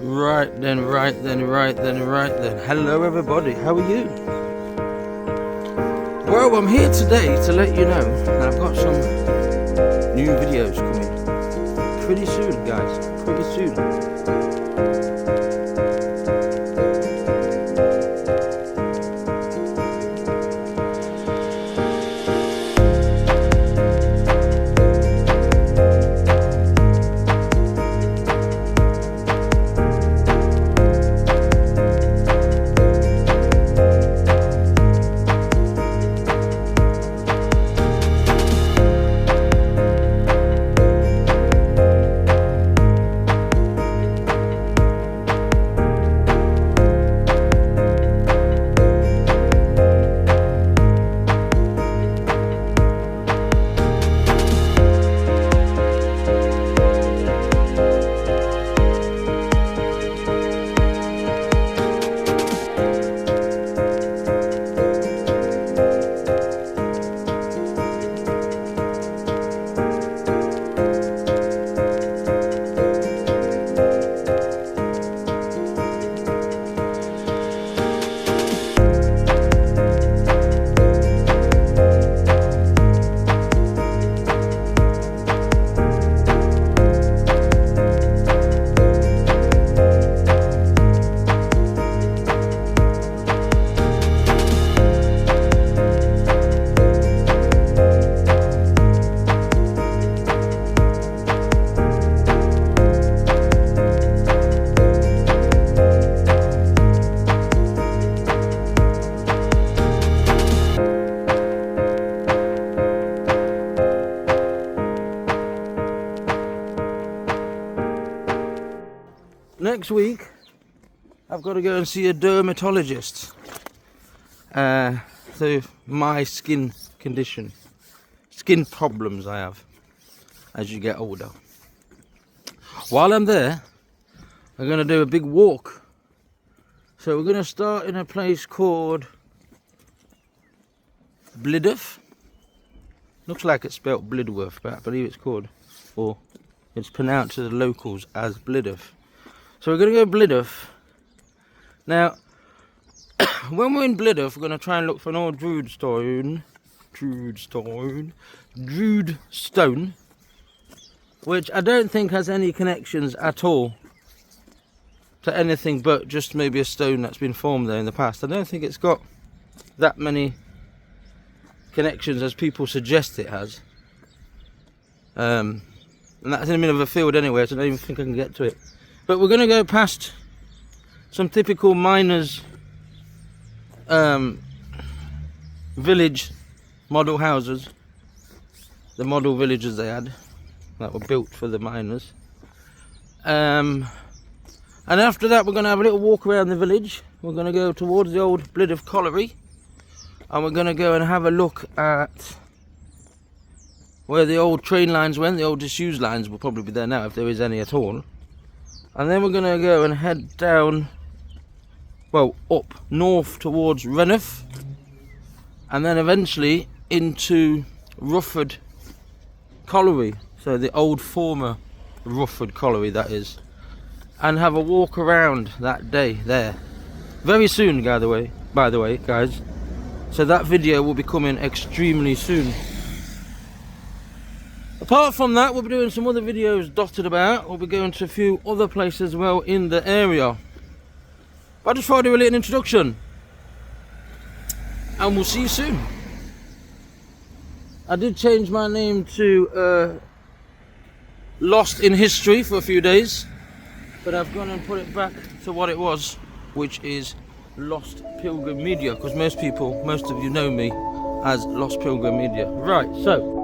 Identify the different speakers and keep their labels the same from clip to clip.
Speaker 1: Right then. Hello everybody, how are you? Well, I'm here today to let you know that I've got some new videos coming pretty soon, guys, pretty soon. Next week, I've got to go and see a dermatologist through my skin condition, skin problems I have as you get older. While I'm there, I'm going to do a big walk. So we're going to start in a place called Blidworth. Looks like it's spelled Blidworth, but I believe it's called, or it's pronounced to the locals as Blidworth. So we're going to go Blidworth. Now, when we're in Blidworth, we're going to try and look for an old Druid stone, which I don't think has any connections at all to anything but just maybe a stone that's been formed there in the past. I don't think it's got that many connections as people suggest it has. And that's in the middle of a field anyway, so I don't even think I can get to it. But we're going to go past some typical miners' village model houses, the model villages they had that were built for the miners. And after that, we're going to have a little walk around the village. We're going to go towards the old Blidworth Colliery, and we're going to go and have a look at where the old train lines went. The old disused lines will probably be there now, if there is any at all. And then we're going to go and head down, well, up north towards Rainworth, and then eventually into Rufford Colliery, so the old former Rufford Colliery that is, and have a walk around that day there. Very soon, by the way, guys. So that video will be coming extremely soon. Apart from that, we'll be doing some other videos dotted about. We'll be going to a few other places as well in the area. But I just thought I'd do a little introduction. And we'll see you soon. I did change my name to Lost in History for a few days. But I've gone and put it back to what it was, which is Lost Pilgrim Media. Because most of you know me as Lost Pilgrim Media. Right, so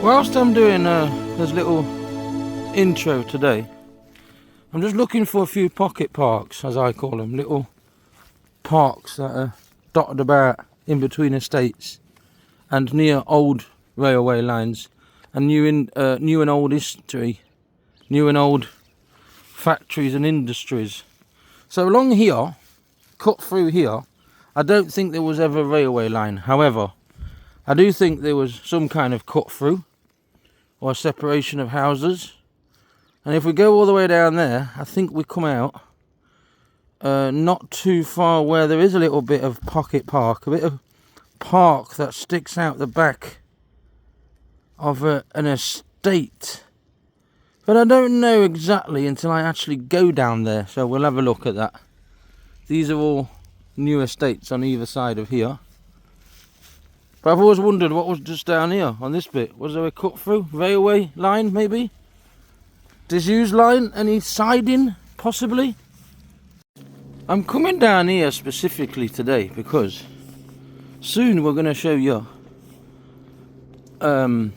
Speaker 1: Whilst I'm doing this little intro today, I'm just looking for a few pocket parks, as I call them, little parks that are dotted about in between estates and near old railway lines and new and old history, new and old factories and industries. So along here, cut through here, I don't think there was ever a railway line. However, I do think there was some kind of cut through or separation of houses. And if we go all the way down there, I think we come out not too far where there is a little bit of pocket park, a bit of park that sticks out the back of an estate. But I don't know exactly until I actually go down there, so we'll have a look at that. These are all new estates on either side of here. But I've always wondered what was just down here on this bit. Was there a cut through? Railway line maybe? Disused line? Any siding possibly? I'm coming down here specifically today because soon we're going to show you the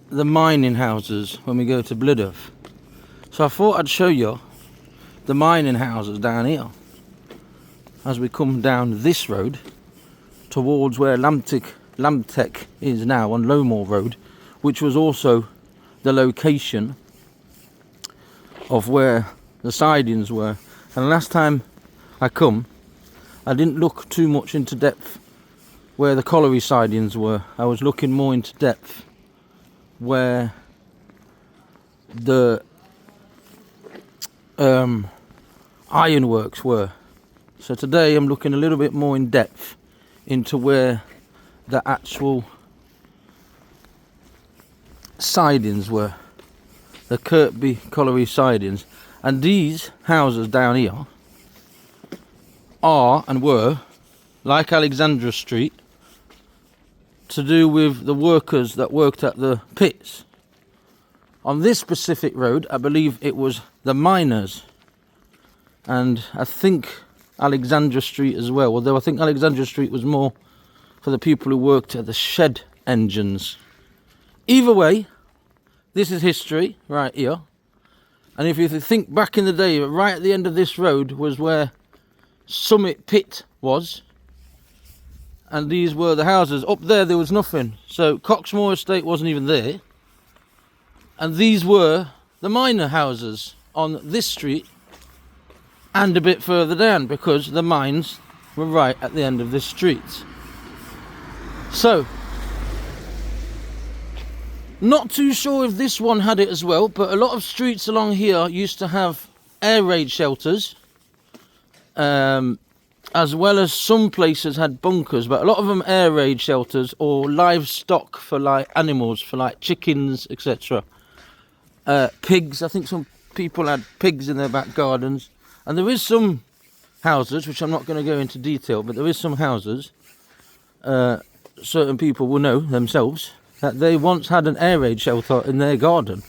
Speaker 1: mining houses when we go to Blidworth. So I thought I'd show you the mining houses down here as we come down this road towards where Lamtech is now on Lowmore Road, which was also the location of where the sidings were. And last time I come, I didn't look too much into depth where the colliery sidings were. I was looking more into depth where the ironworks were. So today I'm looking a little bit more in depth into where the actual sidings were, the Kirkby colliery sidings. And these houses down here are and were, like Alexandar Street, to do with the workers that worked at the pits. On this specific road, I believe it was the miners, and I think Alexandra Street as well, although I think Alexandra Street was more for the people who worked at the shed engines. Either way, this is history right here. And if you think back in the day, right at the end of this road was where Summit Pit was, and these were the houses. Up there was nothing, so Coxmoor estate wasn't even there, and these were the miner houses on this street and a bit further down, because the mines were right at the end of this street. So not too sure if this one had it as well, but a lot of streets along here used to have air raid shelters, as well as some places had bunkers, but a lot of them air raid shelters or livestock for like animals, for like chickens, etc. Pigs, I think some people had pigs in their back gardens. And there is some houses, which I'm not going to go into detail, but there is some houses, certain people will know themselves, that they once had an air raid shelter in their garden.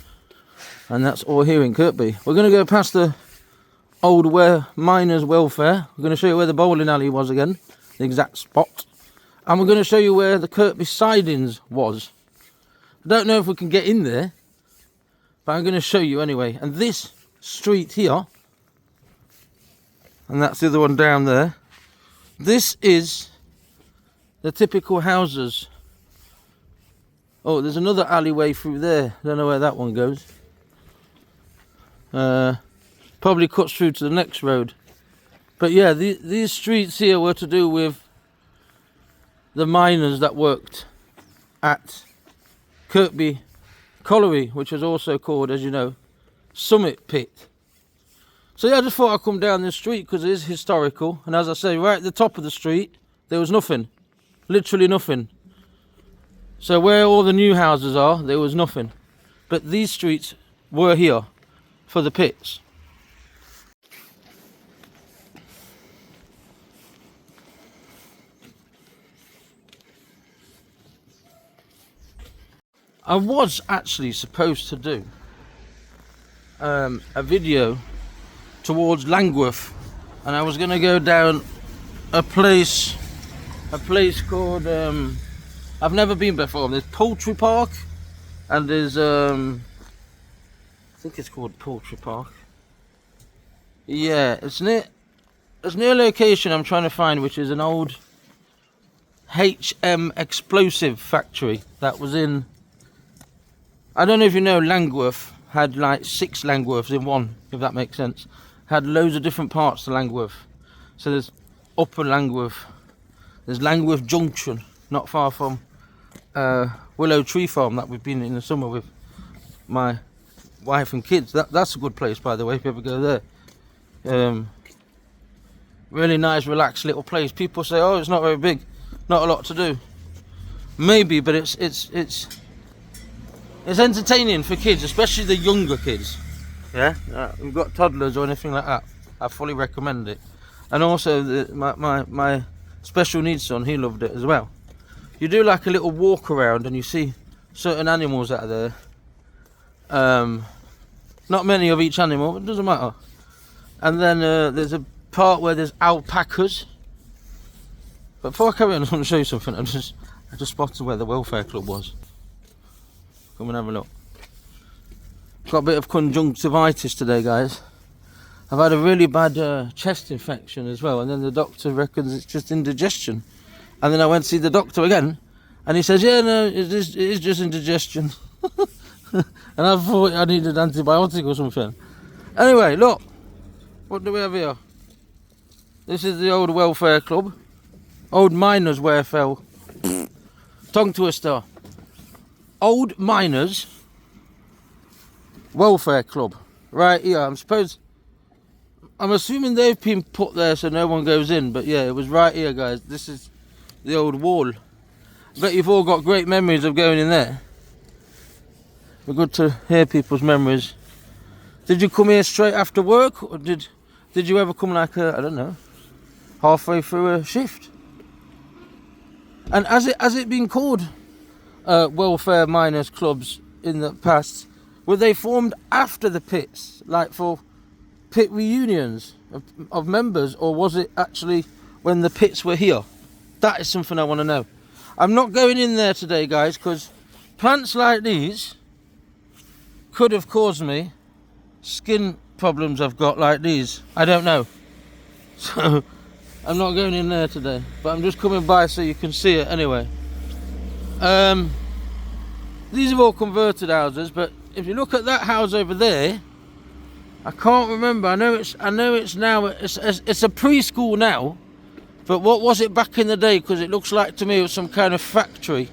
Speaker 1: And that's all here in Kirkby. We're going to go past the old miners' welfare. We're going to show you where the bowling alley was again, the exact spot. And we're going to show you where the Kirkby sidings was. I don't know if we can get in there, but I'm going to show you anyway. And this street here, and that's the other one down there, this is the typical houses. Oh, there's another alleyway through there. Don't know where that one goes. Probably cuts through to the next road. But yeah, these streets here were to do with the miners that worked at Kirkby Colliery, which was also called, as you know, Summit Pit. So yeah, I just thought I'd come down this street because it is historical. And as I say, right at the top of the street, there was nothing. Literally nothing. So where all the new houses are, there was nothing. But these streets were here for the pits. I was actually supposed to do a video towards Langwith, and I was going to go down a place called I've never been before. There's Poultry Park, and there's I think it's called Poultry Park. Yeah, it's near a location I'm trying to find, which is an old HM explosive factory that was in, I don't know if you know, Langwith had like 6 Langwiths in one, if that makes sense. Had loads of different parts to Langwith. So there's Upper Langwith, there's Langwith Junction, not far from Willow Tree Farm that we've been in the summer with my wife and kids. That's a good place, by the way, if you ever go there. Really nice, relaxed little place. People say, oh, it's not very big, not a lot to do. Maybe, but it's entertaining for kids, especially the younger kids. Yeah, you've got toddlers or anything like that, I fully recommend it. And also my special needs son, he loved it as well. You do like a little walk around and you see certain animals out there. Not many of each animal, but it doesn't matter. And then there's a part where there's alpacas. But before I carry on, I want to show you something. I just spotted where the welfare club was. Come and have a look. Got a bit of conjunctivitis today, guys. I've had a really bad chest infection as well, and then the doctor reckons it's just indigestion. And then I went to see the doctor again, and he says, yeah, no, it is just indigestion. And I thought I needed antibiotic or something. Anyway, look, what do we have here? This is the old welfare club. Old miners' welfare. Tongue twister. Old miners' welfare club. Right here, I'm assuming they've been put there so no one goes in, but yeah, it was right here, guys. This is the old wall. I bet you've all got great memories of going in there. We're good to hear people's memories. Did you come here straight after work, or did you ever come like I don't know, halfway through a shift? And has it been called welfare miners clubs in the past? Were they formed after the pits, like for pit reunions of members, or was it actually when the pits were here? That is something I want to know. I'm not going in there today, guys, because plants like these could have caused me skin problems I've got like these. I don't know. So I'm not going in there today, but I'm just coming by so you can see it anyway. These are all converted houses, but if you look at that house over there, I can't remember. I know it's now. It's a preschool now, but what was it back in the day? Because it looks like to me it was some kind of factory.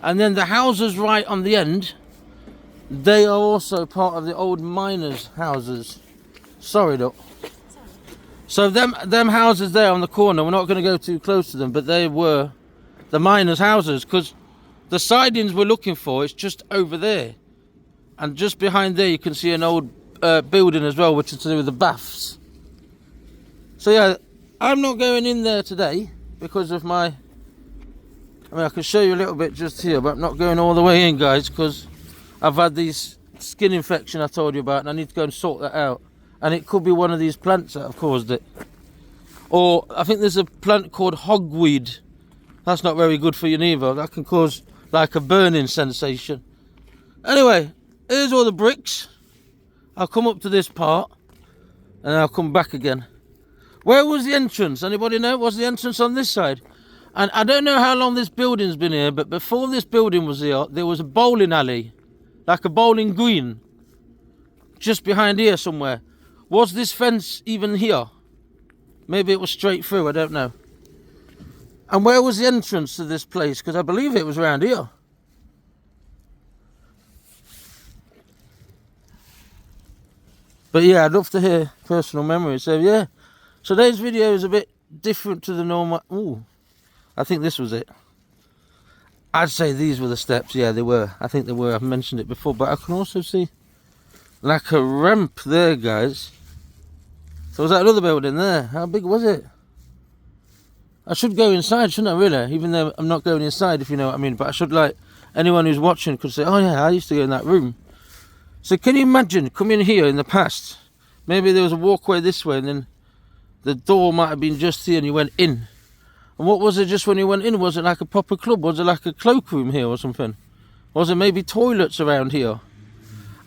Speaker 1: And then the houses right on the end, they are also part of the old miners' houses. Sorry, Doc. So them houses there on the corner, we're not going to go too close to them, but they were the miners' houses, because the sidings we're looking for is just over there. And just behind there you can see an old building as well, which is to do with the baths. So yeah, I'm not going in there today because of I can show you a little bit just here, but I'm not going all the way in, guys, because I've had this skin infection I told you about, and I need to go and sort that out. And it could be one of these plants that have caused it. Or I think there's a plant called hogweed. That's not very good for you neither. That can cause like a burning sensation. Anyway, here's all the bricks. I'll come up to this part and I'll come back again. Where was the entrance? Anybody know? Was the entrance on this side? And I don't know how long this building's been here, but before this building was here, there was a bowling alley, like a bowling green, just behind here somewhere. Was this fence even here? Maybe it was straight through, I don't know. And where was the entrance to this place? Because I believe it was around here. But yeah, I'd love to hear personal memories. So yeah, today's video is a bit different to the normal. Ooh, I think this was it. I'd say these were the steps. Yeah, they were. I think they were. I've mentioned it before, but I can also see like a ramp there, guys. So was that another building there? How big was it? I should go inside, shouldn't I, really? Even though I'm not going inside, if you know what I mean. But I should, like, anyone who's watching could say, oh yeah, I used to go in that room. So can you imagine coming here in the past? Maybe there was a walkway this way and then the door might have been just here and you went in. And what was it just when you went in? Was it like a proper club? Was it like a cloakroom here or something? Was it maybe toilets around here?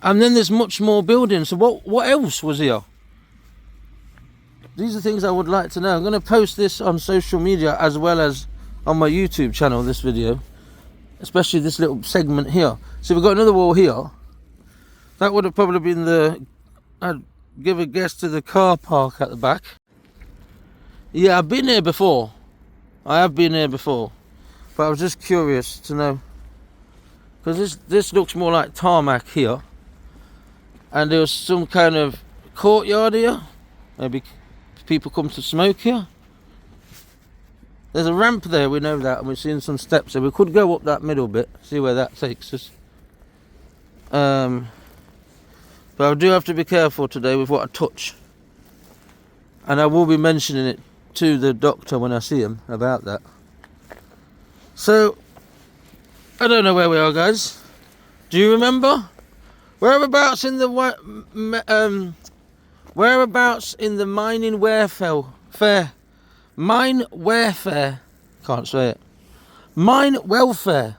Speaker 1: And then there's much more buildings. So what else was here? These are things I would like to know. I'm going to post this on social media as well as on my YouTube channel, this video. Especially this little segment here. So we've got another wall here. That would have probably been the... I'd give a guess to the car park at the back. Yeah, I've been here before. I have been here before. But I was just curious to know. Because this looks more like tarmac here. And there was some kind of courtyard here. Maybe people come to smoke here. There's a ramp there, we know that, and we're seeing some steps there. We could go up that middle bit, see where that takes us. But I do have to be careful today with what I touch. And I will be mentioning it to the doctor when I see him about that. So, I don't know where we are, guys. Do you remember? Whereabouts in the mining welfare? Mine welfare, can't say it. Mine welfare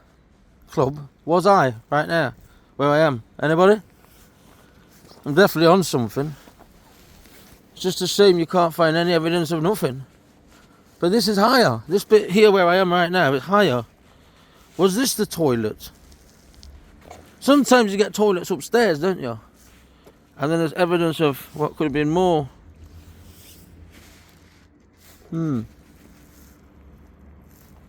Speaker 1: club was I right now, where I am. Anybody? I'm definitely on something. It's just a shame you can't find any evidence of nothing. But this is higher. This bit here where I am right now is higher. Was this the toilet? Sometimes you get toilets upstairs, don't you? And then there's evidence of what could have been more. I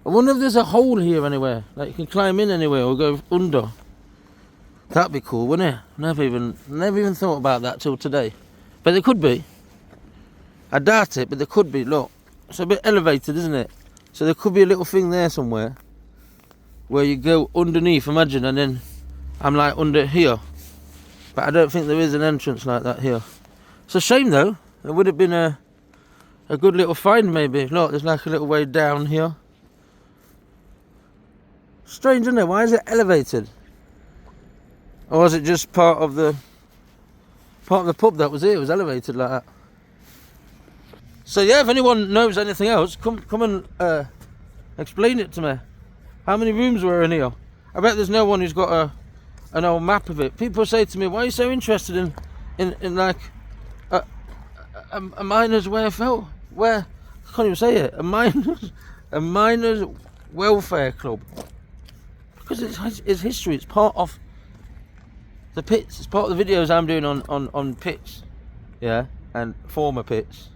Speaker 1: wonder if there's a hole here anywhere, like you can climb in anywhere or go under. That'd be cool, wouldn't it? Never even thought about that till today. But there could be. I doubt it, but there could be. Look, it's a bit elevated, isn't it? So there could be a little thing there somewhere where you go underneath, imagine, and then I'm like under here. But I don't think there is an entrance like that here. It's a shame though. It would have been a good little find maybe. Look, there's like a little way down here. Strange, isn't it? Why is it elevated? Or was it just part of the pub that was here? It was elevated like that. So yeah, if anyone knows anything else, come and explain it to me. How many rooms were in here? I bet there's no one who's got an old map of it. People say to me, why are you so interested in like a miner's welfare? Where I can't even say it. A miner's welfare club. Because it's history. It's part of the pits. It's part of the videos I'm doing on pits, yeah, and former pits.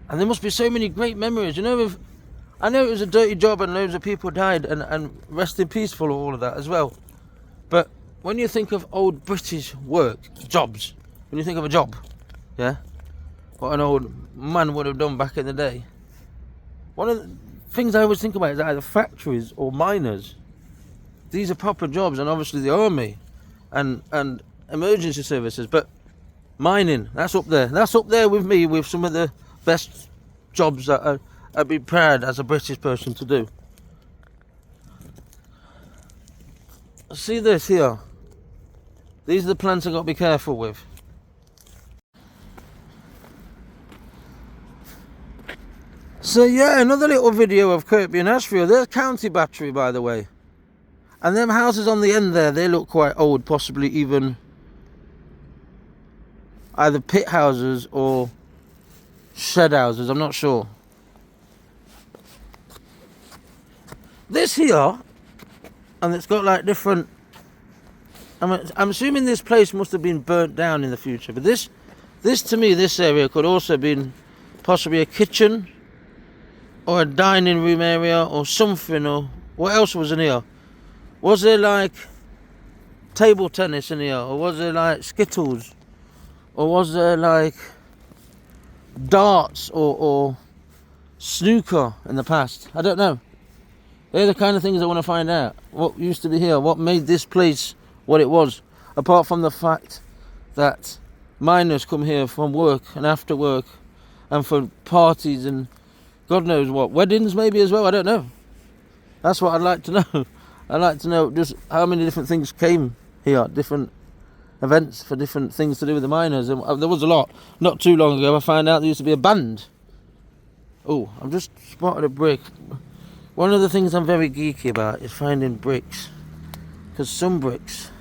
Speaker 1: And there must be so many great memories. You know, I know it was a dirty job and loads of people died, and rest in peace for all of that as well. But when you think of old British jobs, when you think of a job, yeah, what an old man would have done back in the day. One of the things I always think about is either factories or miners. These are proper jobs, and obviously the army and emergency services, but mining, that's up there. That's up there with me with some of the best jobs that I'd be proud as a British person to do. See this here? These are the plants I've got to be careful with. So yeah, another little video of Kirkby and Ashfield. There's County Battery, by the way. And them houses on the end there, they look quite old, possibly even either pit houses or shed houses, I'm not sure. This here, and it's got like different, I'm assuming this place must have been burnt down in the future, but this to me, this area could also have been possibly a kitchen or a dining room area or something. Or what else was in here? Was there like table tennis in here, or was there like skittles, or was there like darts or snooker in the past? I don't know. They're the kind of things I want to find out. What used to be here, what made this place what it was, apart from the fact that miners come here from work and after work and for parties and God knows what, weddings maybe as well, I don't know. That's what I'd like to know. I'd like to know just how many different things came here, different events for different things to do with the miners. And there was a lot. Not too long ago I found out there used to be a band. Oh, I've just spotted a brick. One of the things I'm very geeky about is finding bricks. Because some bricks,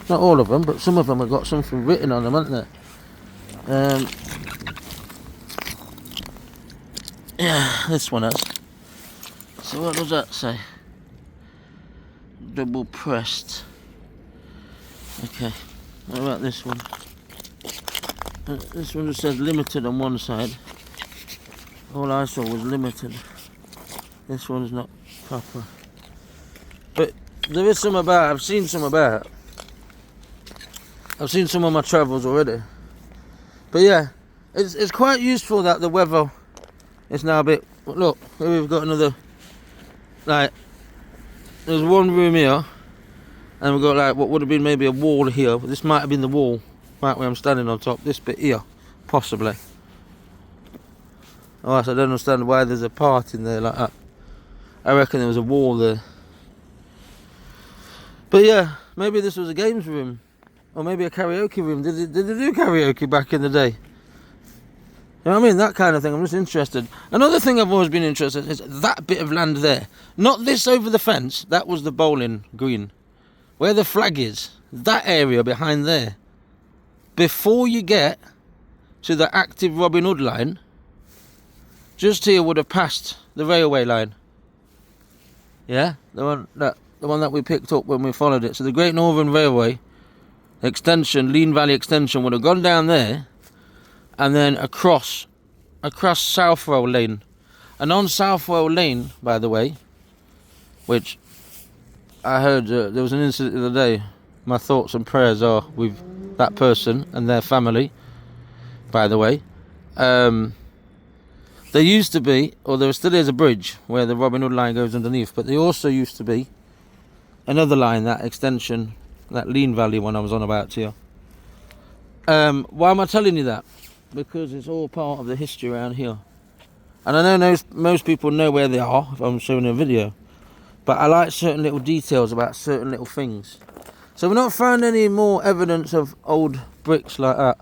Speaker 1: not all of them, but some of them have got something written on them, haven't they? Yeah, this one has. So what does that say? Double pressed. Okay, what about this one? This one just says limited on one side. All I saw was limited. This one's not proper. But there is some about, I've seen some about. I've seen some on my travels already. But yeah, it's quite useful that the weather is now a bit, look, here we've got another, like, there's one room here, and we've got like what would have been maybe a wall here, but this might have been the wall, right where I'm standing on top, this bit here, possibly. Oh, so I don't understand why there's a part in there like that. I reckon there was a wall there. But yeah, maybe this was a games room, or maybe a karaoke room. Did they do karaoke back in the day? You know what I mean? That kind of thing. I'm just interested. Another thing I've always been interested in is that bit of land there. Not this over the fence. That was the bowling green. Where the flag is. That area behind there. Before you get to the active Robin Hood line, just here would have passed the railway line. Yeah? The one that we picked up when we followed it. So the Great Northern Railway extension, Lean Valley extension, would have gone down there. And then across Southwell Lane. And on Southwell Lane, by the way, which I heard there was an incident the other day. My thoughts and prayers are with that person and their family, by the way. There used to be, or there still is, a bridge where the Robin Hood line goes underneath, but there also used to be another line, that extension, that Lean Valley one I was on about here. Why am I telling you that? Because it's all part of the history around here. And I know most people know where they are if I'm showing a video, but I like certain little details about certain little things. So we've not found any more evidence of old bricks like that,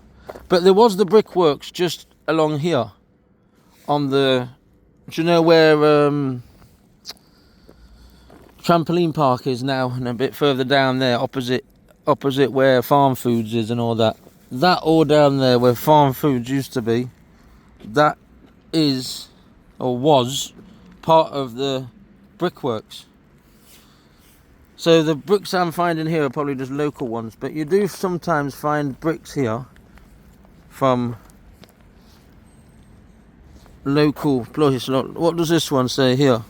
Speaker 1: but there was the brickworks just along here on the, do you know where trampoline park is now, and a bit further down there opposite where Farm Foods is and all that. That all down there where Farm Foods used to be, that is, or was, part of the brickworks. So the bricks I'm finding here are probably just local ones, but you do sometimes find bricks here from local places. What does this one say here?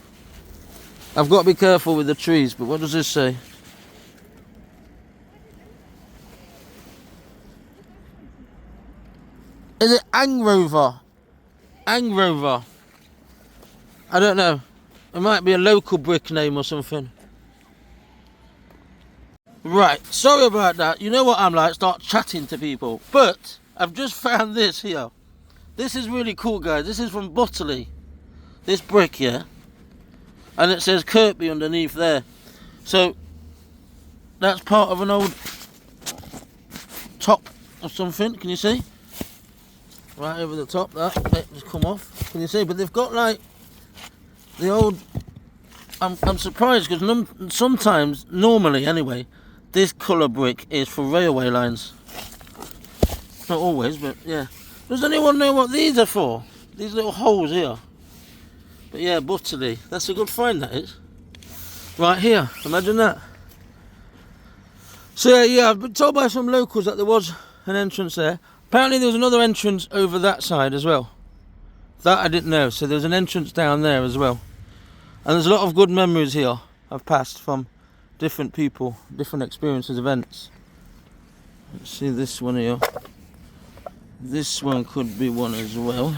Speaker 1: I've got to be careful with the trees, but what does this say? Is it Angrover? Angrover. I don't know. It might be a local brick name or something. Right, sorry about that. You know what I'm like, start chatting to people. But I've just found this here. This is really cool, guys. This is from Butterley. This brick here. And it says Kirkby underneath there. So that's part of an old top or something. Can you see? Right over the top, that just come off. Can you see? But they've got like the old. I'm surprised because sometimes, normally anyway, this colour brick is for railway lines. Not always, but yeah. Does anyone know what these are for? These little holes here. But yeah, Butterley. That's a good find, that is. Right here, imagine that. So yeah, I've been told by some locals that there was an entrance there. Apparently there was another entrance over that side as well. That I didn't know. So there's an entrance down there as well. And there's a lot of good memories here I've passed from different people, different experiences, events. Let's see this one here. This one could be one as well.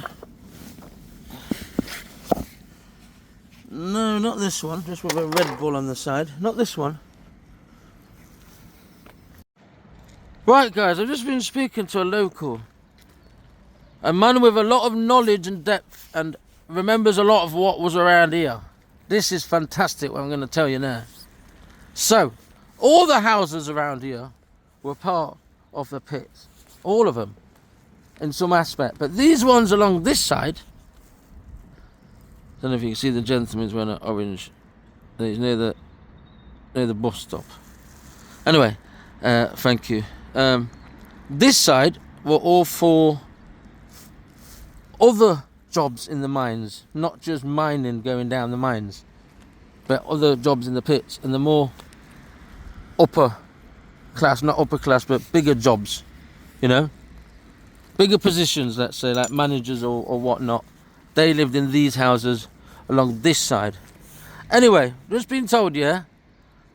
Speaker 1: No, not this one, just with a Red Bull on the side. Not this one. Right guys, I've just been speaking to a local. A man with a lot of knowledge and depth and remembers a lot of what was around here. This is fantastic what I'm going to tell you now. So, all the houses around here were part of the pits. All of them. In some aspect. But these ones along this side Don't know if you can see the gentleman's wearing an orange. He's near the bus stop. Anyway, thank you. This side were all for other jobs in the mines, not just mining going down the mines, but other jobs in the pits, and the more upper class, not upper class, but bigger jobs, you know, bigger positions, let's say, like managers or whatnot, they lived in these houses along this side. Anyway, just been told, yeah,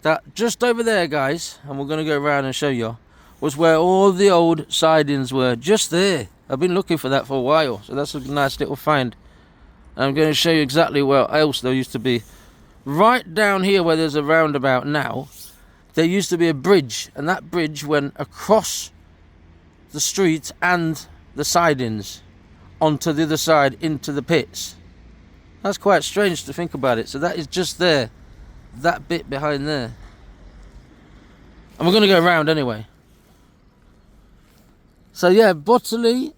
Speaker 1: that just over there, guys, and we're going to go around and show you, was where all the old sidings were, just there. I've been looking for that for a while, so that's a nice little find. And I'm going to show you exactly where else there used to be. Right down here where there's a roundabout now, there used to be a bridge, and that bridge went across the street and the sidings onto the other side into the pits. That's quite strange to think about it. So that is just there, that bit behind there. And we're going to go around anyway. So yeah, Bottley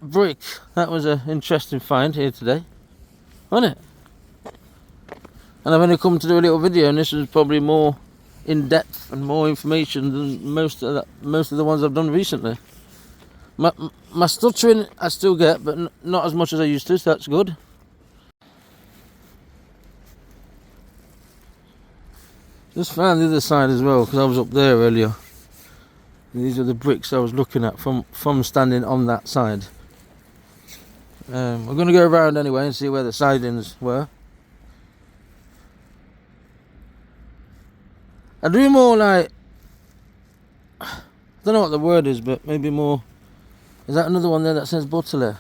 Speaker 1: brick. That was an interesting find here today, wasn't it? And I've only come to do a little video, and this is probably more in depth and more information than most of the ones I've done recently. My stuttering I still get, but not as much as I used to, so that's good. Just found the other side as well, because I was up there earlier. These are the bricks I was looking at from standing on that side. We're going to go around anyway and see where the sidings were. I do more like, I don't know what the word is, but maybe more. Is that another one there that says Butler?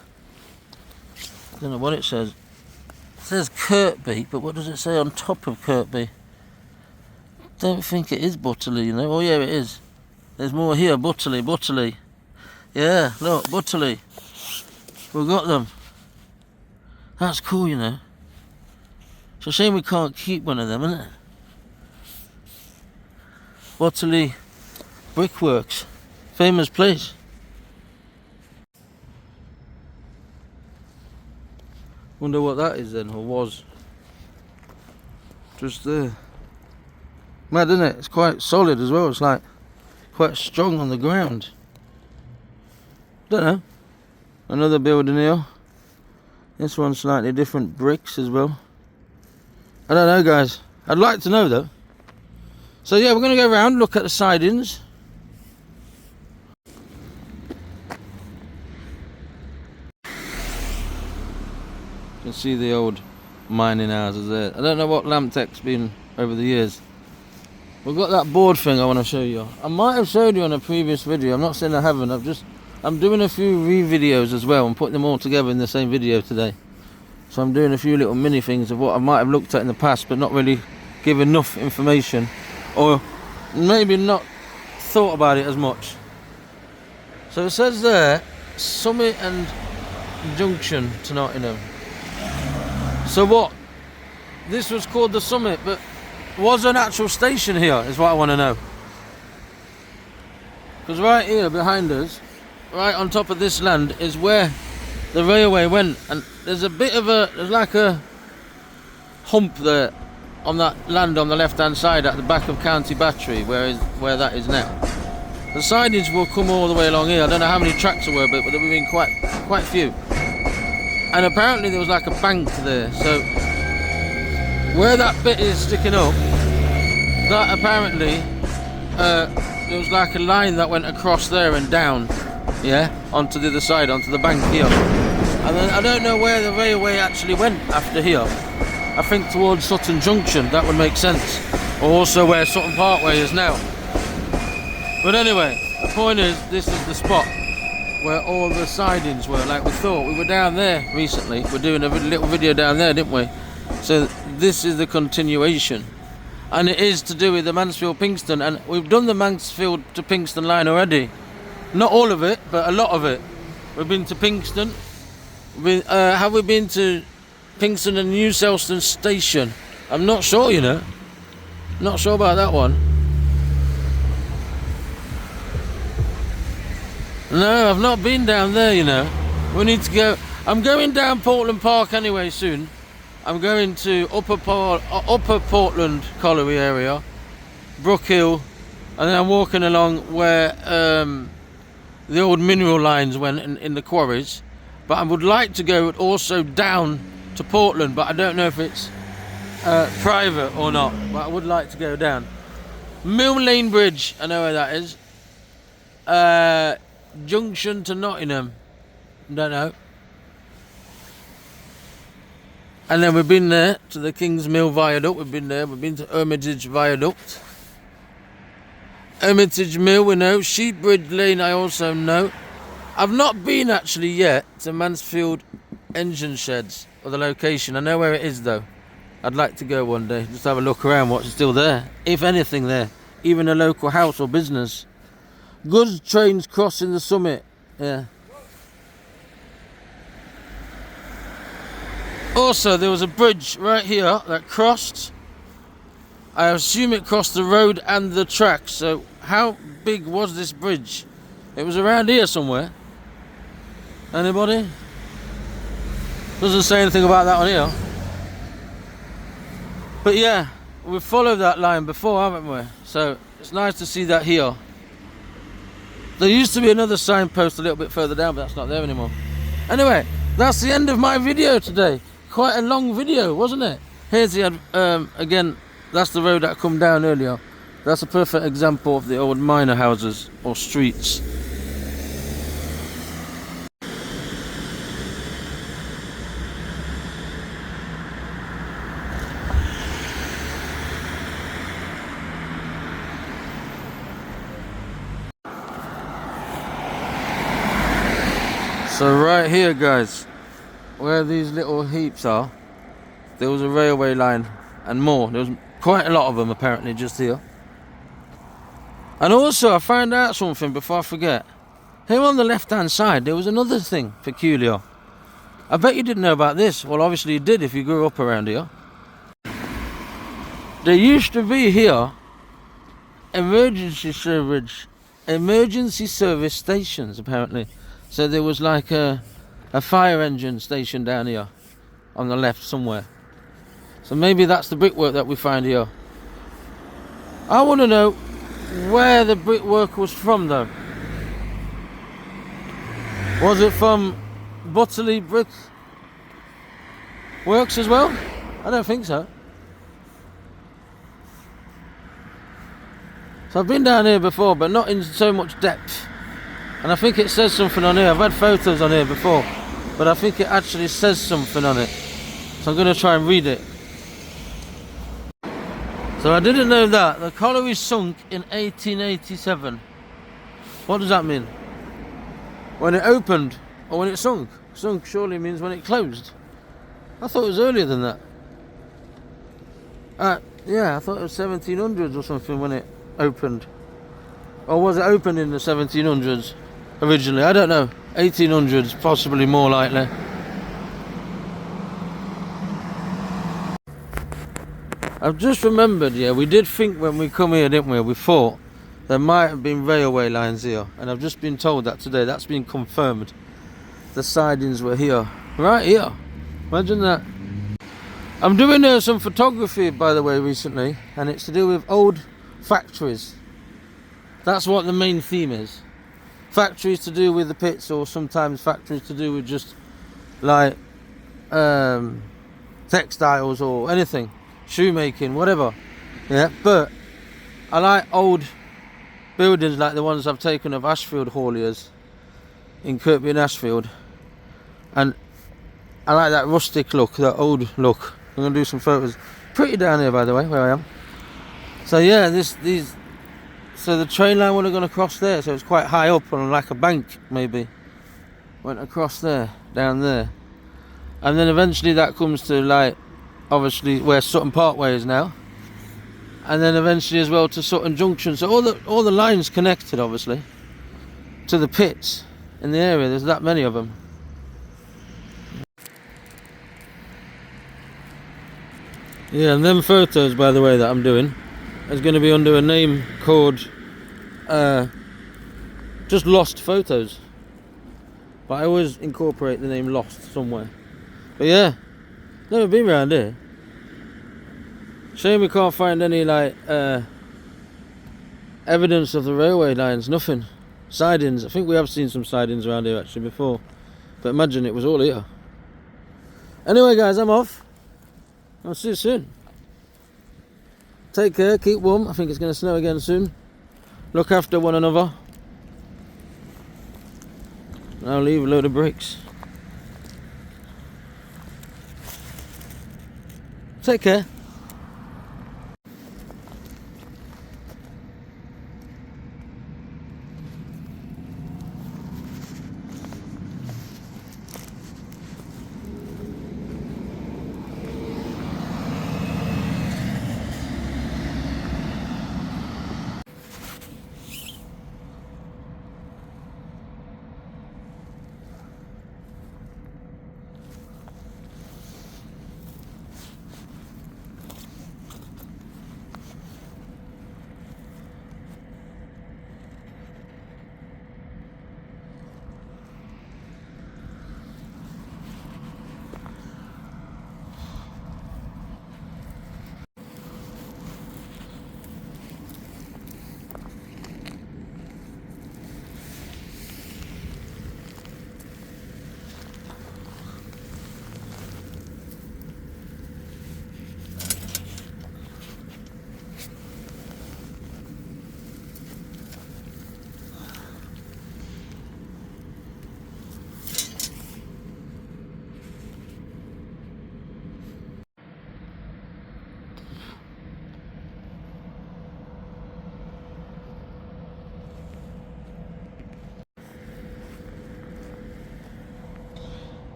Speaker 1: I don't know what it says. It says Kirkby, but what does it say on top of Kirkby? Don't think it is Butterley, you know. Oh yeah, it is. There's more here. Butterley. Yeah, look, Butterley. We've got them. That's cool, you know. It's a shame we can't keep one of them, isn't it? Butterley Brickworks. Famous place. Wonder what that is then, or was. Just there. Mad, isn't it? It's quite solid as well. It's like quite strong on the ground. Don't know. Another building here. This one's slightly different bricks as well. I don't know, guys. I'd like to know though. So yeah, we're going to go around, look at the sidings. You can see the old mining houses there. I don't know what Lamtech's been over the years. We've got that board thing I want to show you. I might have showed you on a previous video. I'm not saying I haven't. I'm doing a few re-videos as well and putting them all together in the same video today. So I'm doing a few little mini things of what I might have looked at in the past, but not really give enough information, or maybe not thought about it as much. So it says there, Summit and Junction to Nottingham. So what? This was called the Summit, but was an actual station here, is what I want to know. Because right here behind us, right on top of this land, is where the railway went, and there's like a hump there on that land on the left hand side at the back of County Battery, where that is now. The sidings will come all the way along here. I don't know how many tracks there were, but there have been quite a few. And apparently there was like a bank there, so where that bit is sticking up, that apparently there was like a line that went across there and down, yeah, onto the other side, onto the bank here. And then I don't know where the railway actually went after here. I think towards Sutton Junction, that would make sense. Or also where Sutton Parkway is now. But anyway, the point is, this is the spot where all the sidings were. Like we thought, we were down there recently. We're doing a little video down there, didn't we? So this is the continuation. And it is to do with the Mansfield Pinxton, and we've done the Mansfield to Pinxton line already. Not all of it, but a lot of it. We've been to Pinxton. Have we been to Pinxton and New Selston Station? I'm not sure, you know. Not sure about that one. No, I've not been down there, you know. We need to go. I'm going down Portland Park anyway soon. I'm going to Upper Portland Colliery area, Brook Hill, and then I'm walking along where the old mineral lines went in the quarries. But I would like to go also down to Portland, but I don't know if it's private or not, but I would like to go down. Mill Lane Bridge, I know where that is. Junction to Nottingham, don't know. And then we've been there to the King's Mill Viaduct, we've been there, we've been to Hermitage Viaduct. Hermitage Mill we know, Sheepbridge Lane I also know. I've not been actually yet to Mansfield Engine Sheds, or the location. I know where it is though. I'd like to go one day, just have a look around what's still there, if anything there, even a local house or business. Goods trains crossing the summit, yeah. Also, there was a bridge right here that crossed. I assume it crossed the road and the tracks. So how big was this bridge? It was around here somewhere. Anybody? Doesn't say anything about that on here. But yeah, we've followed that line before, haven't we? So it's nice to see that here. There used to be another signpost a little bit further down, but that's not there anymore. Anyway, that's the end of my video today. Quite a long video, wasn't it? Here's the again, that's the road that come down earlier. That's a perfect example of the old miner houses or streets. So right here guys, where these little heaps are, there was a railway line and more. There was quite a lot of them apparently just here. And also I found out something before I forget. Here on the left hand side there was another thing peculiar. I bet you didn't know about this. Well obviously you did if you grew up around here. There used to be here emergency service stations apparently. So there was like a fire engine station down here on the left somewhere. So maybe that's the brickwork that we find here. I want to know where the brickwork was from though. Was it from Butterley Brick Works as well? I don't think so. So I've been down here before but not in so much depth. And I think it says something on here. I've had photos on here before, but I think it actually says something on it. So I'm going to try and read it. So I didn't know that. The colliery sunk in 1887. What does that mean? When it opened or when it sunk? Sunk surely means when it closed. I thought it was earlier than that. Yeah, I thought it was 1700s or something when it opened. Or was it opened in the 1700s? Originally, I don't know. 1800s, possibly more likely. I've just remembered, yeah, we did think when we come here, didn't we? We thought there might have been railway lines here, and I've just been told that today. That's been confirmed. The sidings were here, right here. Imagine that. I'm doing some photography, by the way, recently, and it's to do with old factories. That's what the main theme is. Factories to do with the pits, or sometimes factories to do with just like textiles or anything, shoemaking, whatever. Yeah, but I like old buildings like the ones I've taken of Ashfield hauliers in Kirkby and Ashfield, and I like that rustic look, that old look. I'm gonna do some photos. Pretty down here, by the way, where I am. So yeah, so the train line would have gone across there, so it's quite high up on like a bank maybe. Went across there, down there. And then eventually that comes to like, obviously where Sutton Parkway is now. And then eventually as well to Sutton Junction. So all the lines connected obviously to the pits in the area. There's that many of them. Yeah, and them photos, by the way, that I'm doing is going to be under a name called just Lost Photos. but I always incorporate the name Lost somewhere. But yeah, never been around here. Shame we can't find any like evidence of the railway lines, nothing. Sidings, I think we have seen some sidings around here actually before, but imagine it was all here. Anyway guys, I'm off. I'll see you soon. Take care, keep warm. I think it's going to snow again soon. Look after one another. I'll leave a load of bricks. Take care.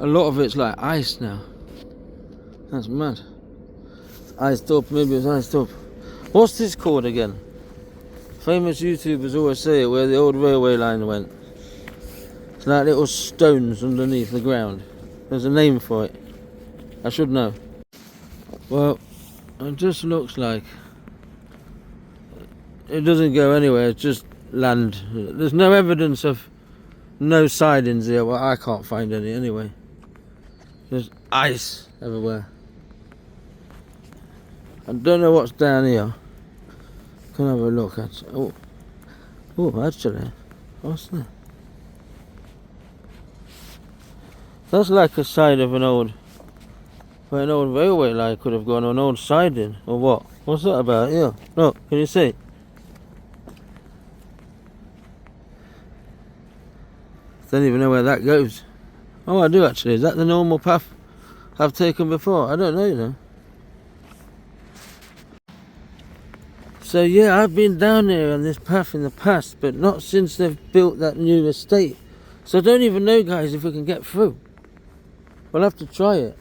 Speaker 1: A lot of it's like ice now. That's mad. Iced up, maybe it's iced up. What's this called again? Famous YouTubers always say it, where the old railway line went. It's like little stones underneath the ground. There's a name for it. I should know. Well, it just looks like it doesn't go anywhere, it's just land. There's no evidence of no sidings here. Well, I can't find any anyway. There's ice everywhere. I don't know what's down here. Can have a look at. Oh, actually, what's that? That's like a side of an old, where an old railway line could have gone, an old siding, or what? What's that about? Yeah, look, can you see? Don't even know where that goes. Oh, I do actually. Is that the normal path I've taken before? I don't know, you know. So yeah, I've been down here on this path in the past, but not since they've built that new estate. So I don't even know, guys, if we can get through. We'll have to try it.